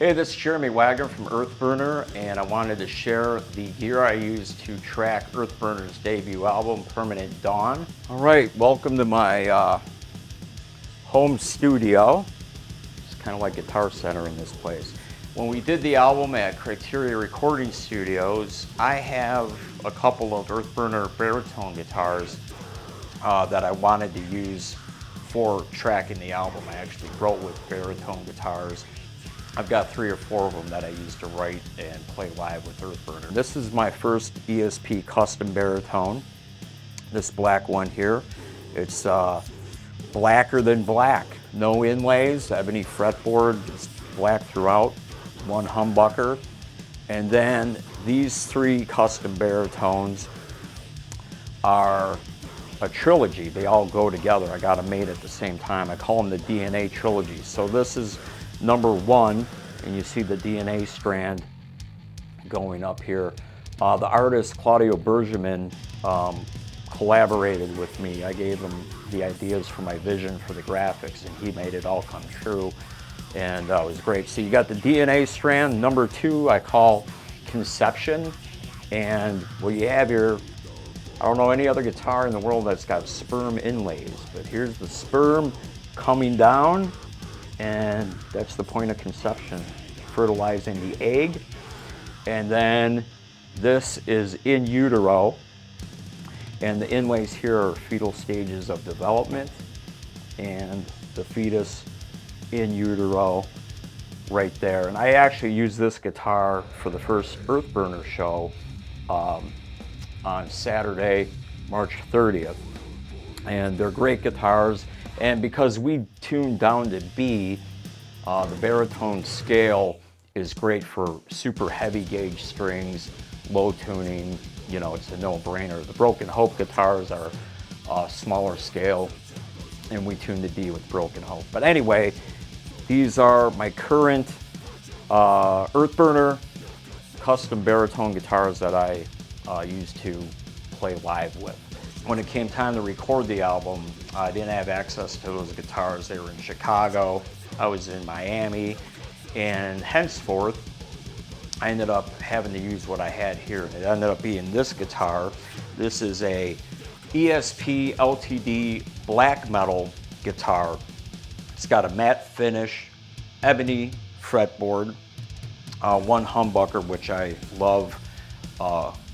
Hey, this is Jeremy Wagner from Earthburner, and I wanted to share the gear I used to track Earthburner's debut album, Permanent Dawn. All right, welcome to my home studio. It's kind of like Guitar Center in this place. When we did the album at Criteria Recording Studios, I have a couple of Earthburner baritone guitars that I wanted to use for tracking the album. I actually wrote with baritone guitars. I've got 3 or 4 of them that I use to write and play live with Earthburner. This is my first ESP custom baritone, this black one here. It's blacker than black. No inlays, ebony fretboard, just black throughout, one humbucker. And then these 3 custom baritones are a trilogy. They all go together. I got them made at the same time. I call them the DNA trilogy. So this is number 1, and you see the DNA strand going up here. The artist Claudio Bergeman collaborated with me. I gave him the ideas for my vision for the graphics, and he made it all come true, and it was great. So you got the DNA strand. Number 2 I call Conception, and what you have here, I don't know any other guitar in the world that's got sperm inlays, but here's the sperm coming down, and that's the point of conception, fertilizing the egg. And then this is in utero, and the inlays here are fetal stages of development, and the fetus in utero right there. And I actually used this guitar for the first Earthburner show on Saturday, March 30th. And they're great guitars. And because we tuned down to B, the baritone scale is great for super heavy gauge strings, low tuning. You know, it's a no-brainer. The Broken Hope guitars are smaller scale, and we tuned to D with Broken Hope. But anyway, these are my current Earthburner custom baritone guitars that I use to play live with. When it came time to record the album, I didn't have access to those guitars. They were in Chicago, I was in Miami, and henceforth, I ended up having to use what I had here. It ended up being this guitar. This is a ESP LTD black metal guitar. It's got a matte finish, ebony fretboard, one humbucker, which I love,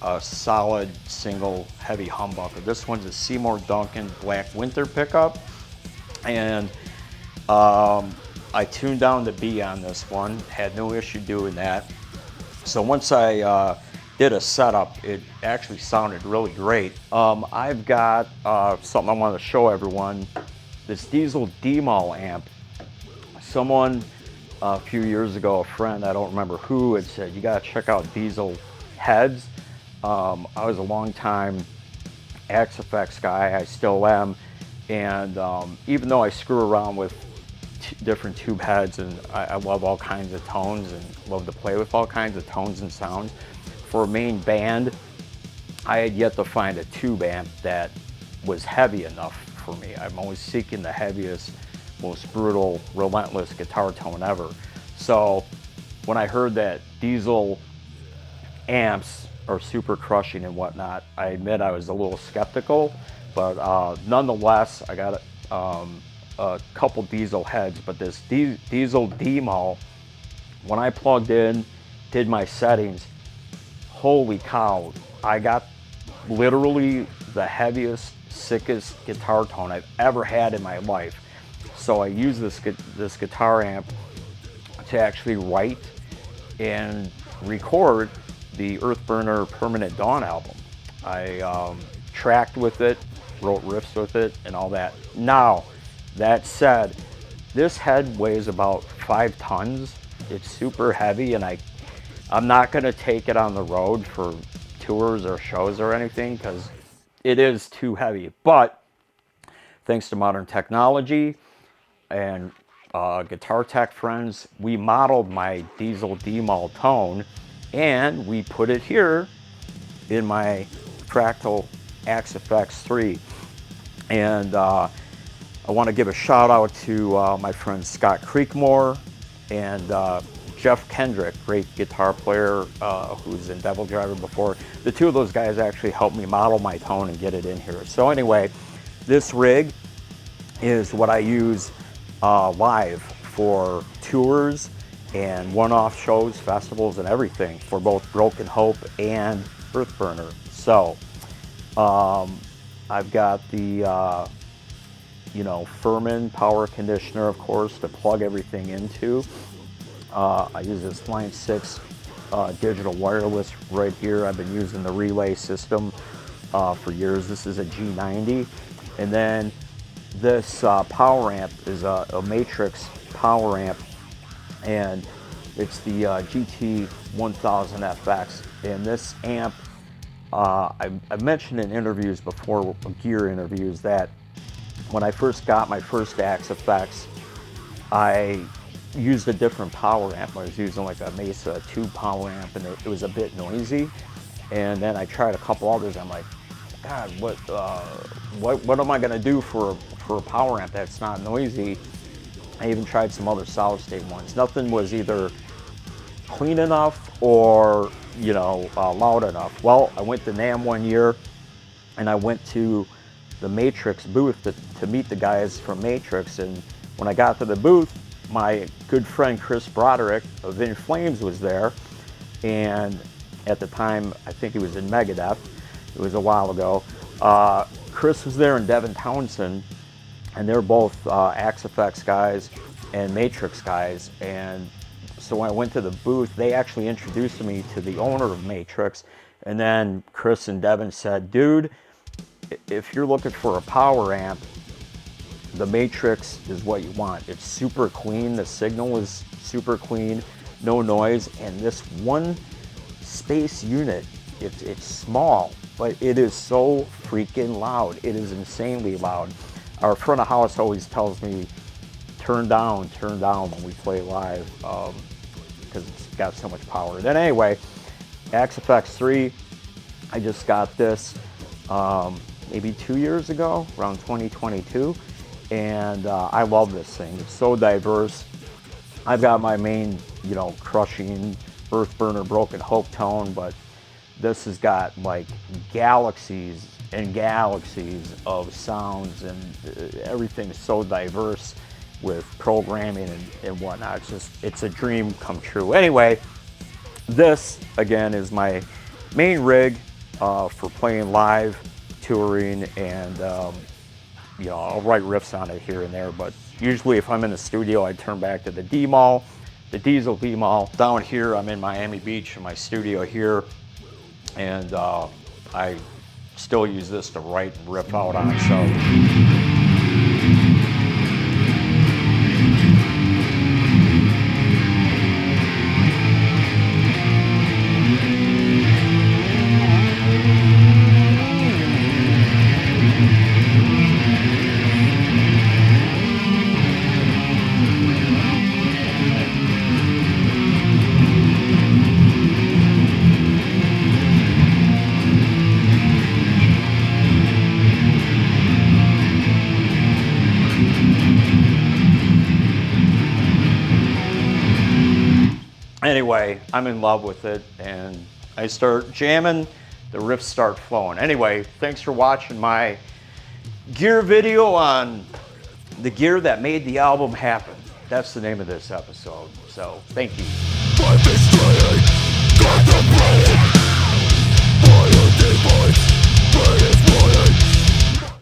a solid single heavy humbucker. This one's a Seymour Duncan Black Winter pickup, and I tuned down to B on this one, had no issue doing that. So once I did a setup, it actually sounded really great. I've got something I want to show everyone, this Diesel Demol amp. Someone a few years ago, a friend, I don't remember who, had said, you gotta check out Diesel heads. I was a long time Axe Effects guy, I still am, and even though I screw around with different tube heads, and I love all kinds of tones and love to play with all kinds of tones and sounds, for a main band, I had yet to find a tube amp that was heavy enough for me. I'm always seeking the heaviest, most brutal, relentless guitar tone ever. So when I heard that Diesel amps are super crushing and whatnot, I admit I was a little skeptical, but nonetheless, I got a couple Diesel heads, but this Diesel Demol, when I plugged in, did my settings, holy cow, I got literally the heaviest, sickest guitar tone I've ever had in my life. So I use this guitar amp to actually write and record the Earthburner Permanent Dawn album. I tracked with it, wrote riffs with it, and all that. Now, that said, this head weighs about 5 tons. It's super heavy, and I'm not gonna take it on the road for tours or shows or anything, because it is too heavy. But thanks to modern technology and guitar tech friends, we modeled my Diesel Demol tone, and we put it here in my Fractal Axe Effects 3. And I want to give a shout out to my friend Scott Creekmore and Jeff Kendrick, great guitar player who's in Devil Driver before. The two of those guys actually helped me model my tone and get it in here. So anyway, this rig is what I use live for tours and one-off shows, festivals, and everything for both Broken Hope and Earthburner. So I've got the Furman power conditioner, of course, to plug everything into. I use this Line 6 digital wireless right here. I've been using the relay system for years. This is a G90. And then this power amp is a Matrix power amp, and it's the GT1000FX. And this amp, I've mentioned in interviews before, gear interviews, that when I first got my first Axe effects, I used a different power amp. I was using like a Mesa 2 power amp, and it was a bit noisy. And then I tried a couple others. I'm like, God, what am I gonna do for a power amp that's not noisy? I even tried some other solid state ones. Nothing was either clean enough or loud enough. Well, I went to NAMM one year, and I went to the Matrix booth to meet the guys from Matrix. And when I got to the booth, my good friend Chris Broderick of In Flames was there, and at the time I think he was in Megadeth. It was a while ago. Chris was there, and Devin Townsend, and they're both Axe Effects guys and Matrix guys. And so when I went to the booth, they actually introduced me to the owner of Matrix. And then Chris and Devin said, dude, if you're looking for a power amp, the Matrix is what you want. It's super clean. The signal is super clean, no noise. And this one space unit, it's small, but it is so freaking loud. It is insanely loud. Our front of house always tells me, turn down when we play live, because it's got so much power. Then anyway, Axe Effects 3, I just got this maybe 2 years ago, around 2022, and I love this thing. It's so diverse. I've got my main, crushing Earthburner Broken Hope tone, but this has got like galaxies and galaxies of sounds, and everything's so diverse with programming and whatnot. It's a dream come true. Anyway, this again is my main rig for playing live, touring, and I'll write riffs on it here and there, but usually if I'm in the studio, I turn back to the Demol, the diesel Demol. Down here, I'm in Miami Beach in my studio here, and I still use this to write and riff out on. So anyway, I'm in love with it, and I start jamming, the riffs start flowing. Anyway, thanks for watching my gear video on the gear that made the album happen. That's the name of this episode, so thank you.